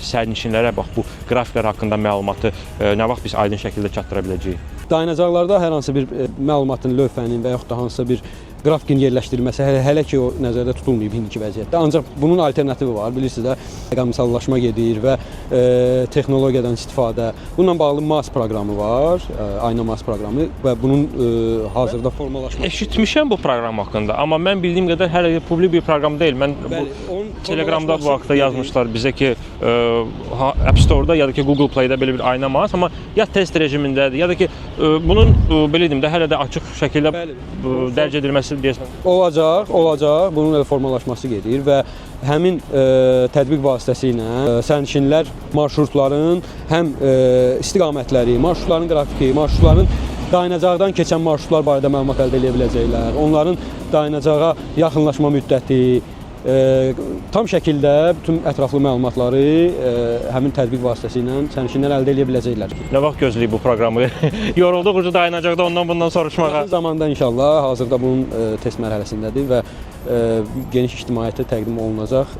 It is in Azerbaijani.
Sərnişinlərə bax bu qrafiklər haqqında məlumatı nə vaxt biz aydın şəkildə çatdıra biləcəyik? Dayanacaqlarda hər hansı bir məlumatın, lövhənin və yaxud da hansısa bir qrafikin yerləşdirilməsi hələ ki o nəzərdə tutulmayıb indiki vəziyyətdə. Ancaq bunun alternativi var. Bilirsiniz də, rəqəmsallaşma gedir və texnologiyadan istifadə. Bununla bağlı MAS proqramı var, Ayna MAS proqramı və bunun hazırda formalaşması. Eşitmişəm bu proqram haqqında, amma mən bildiyim qədər hələ publik bir proqram deyil. Mən Telegramda bu haqda yazmışlar bizə ki, App Store-da ya da ki Google Play-də belə bir Ayna MAS, amma ya test rejimindədir, ya da ki bunun belə deyim də hələ də açıq şəkildə dərc edilməsi deyəsən. Olacaq. Bunun formalaşması gedir və həmin tətbiq vasitəsilə sərnişinlər marşrutların həm istiqamətləri, marşrutların qrafiki, marşrutların dayanacaqdan keçən marşrutlar barədə məlumat əldə edə biləcəklər. Onların dayanacağa yaxınlaşma müddəti, tam şəkildə bütün ətraflı məlumatları həmin tətbiq vasitəsilə sərnişinlər əldə edə biləcəklər. Nə vaxt gözləyib bu proqramı? Yorulduq ucu dayanacaqda ondan bundan soruşmağa. Yaxın zamanda inşallah hazırda bunun test mərhələsindədir və geniş ictimaiyyətə təqdim olunacaq.